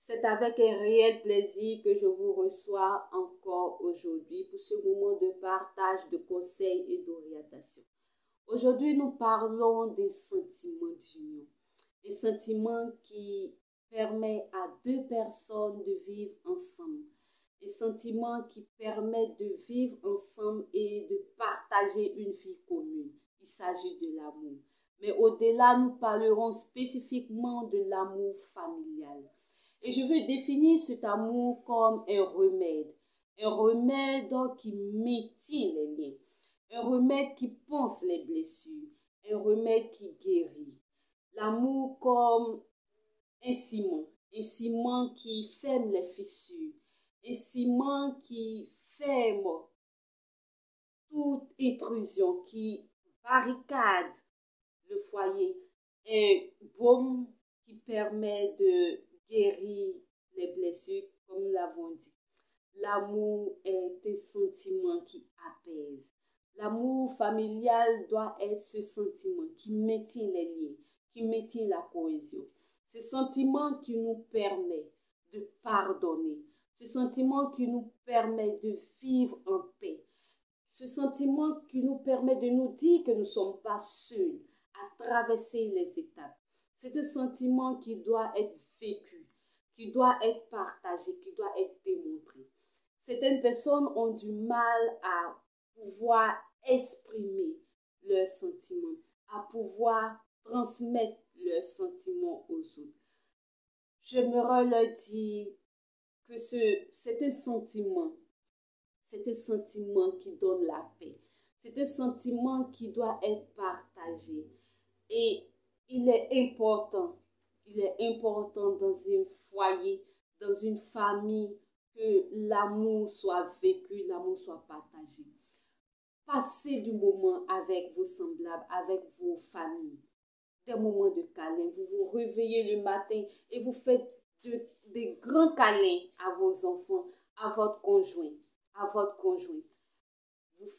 C'est avec un réel plaisir que je vous reçois encore aujourd'hui pour ce moment de partage, de conseils et d'orientation. Aujourd'hui, nous parlons des sentiments d'union. Des sentiments qui permettent à deux personnes de vivre ensemble. Des sentiments qui permettent de vivre ensemble et de partager une vie commune. Il s'agit de l'amour. Mais au-delà, nous parlerons spécifiquement de l'amour familial. Et je veux définir cet amour comme un remède qui maintient les liens, un remède qui pense les blessures, un remède qui guérit. L'amour comme un ciment qui ferme les fissures, un ciment qui ferme toute intrusion, qui barricade le foyer, un baume qui permet de guérir les blessures, comme nous l'avons dit. L'amour est un sentiment qui apaise. L'amour familial doit être ce sentiment qui maintient les liens, qui maintient la cohésion. Ce sentiment qui nous permet de pardonner. Ce sentiment qui nous permet de vivre en paix. Ce sentiment qui nous permet de nous dire que nous ne sommes pas seuls à traverser les étapes. C'est un sentiment qui doit être vécu, qui doit être partagé, qui doit être démontré. Certaines personnes ont du mal à pouvoir exprimer leurs sentiments, à pouvoir transmettre leurs sentiments aux autres. J'aimerais leur dire que c'est un sentiment qui donne la paix. C'est un sentiment qui doit être partagé. Et il est important dans un foyer, dans une famille, que l'amour soit vécu, l'amour soit partagé. Passez du moment avec vos semblables, avec vos familles. Des moments de câlin. Vous vous réveillez le matin et vous faites des grands câlins à vos enfants, à votre conjoint, à votre conjointe. Vous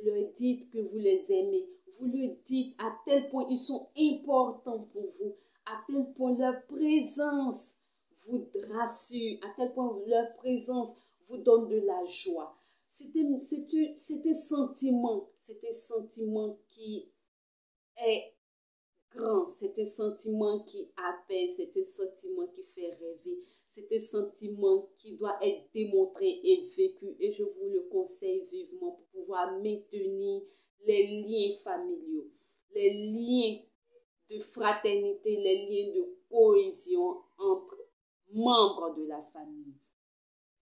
leur dites que vous les aimez. Vous leur dites à tel point ils sont importants pour vous, à tel point leur présence vous rassure, à tel point leur présence vous donne de la joie. C'est un sentiment qui est grand, c'est un sentiment qui apaise, c'est un sentiment qui fait rêver, c'est un sentiment qui doit être démontré et vécu. Et je vous le conseille vivement pour pouvoir maintenir les liens familiaux, les liens de fraternité, les liens de cohésion entre membres de la famille.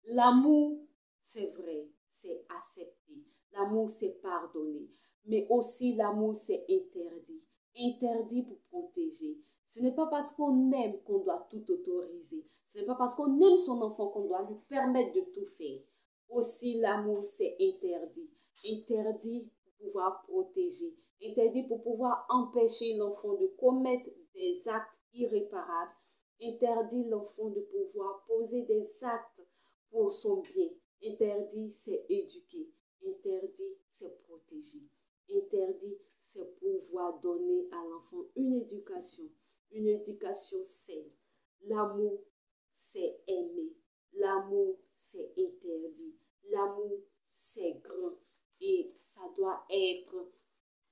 L'amour, c'est vrai, c'est accepter. L'amour, c'est pardonner. Mais aussi, l'amour, c'est interdit. Interdit pour protéger. Ce n'est pas parce qu'on aime qu'on doit tout autoriser. Ce n'est pas parce qu'on aime son enfant qu'on doit lui permettre de tout faire. Aussi, l'amour, c'est interdit. Interdit pour pouvoir protéger. Interdit pour pouvoir empêcher l'enfant de commettre des actes irréparables. Interdit l'enfant de pouvoir poser des actes pour son bien. Interdit, c'est éduquer. Interdit, c'est protéger. Interdit, c'est pouvoir donner à l'enfant une éducation saine. L'amour, c'est aimer. L'amour, c'est interdit. L'amour, c'est grand. Et ça doit être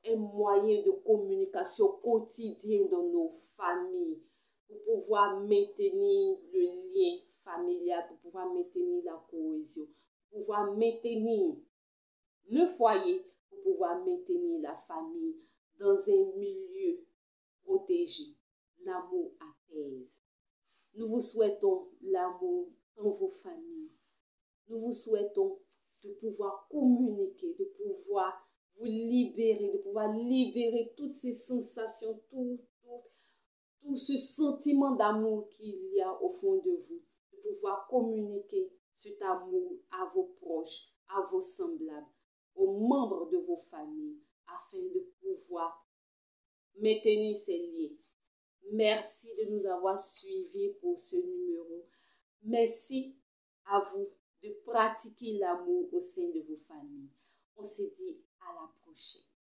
un moyen de communication quotidien dans nos familles pour pouvoir maintenir le lien familial, pour pouvoir maintenir la cohésion, pour pouvoir maintenir le foyer, pour pouvoir maintenir la famille dans un milieu protégé. L'amour apaise. Nous vous souhaitons l'amour dans vos familles. Nous vous souhaitons de pouvoir communiquer, de pouvoir vous libérer, de pouvoir libérer toutes ces sensations, tout ce sentiment d'amour qu'il y a au fond de vous, de pouvoir communiquer cet amour à vos proches, à vos semblables, aux membres de vos familles, afin de pouvoir maintenir ces liens. Merci de nous avoir suivis pour ce numéro. Merci à vous de pratiquer l'amour au sein de vos familles. On se dit à la prochaine.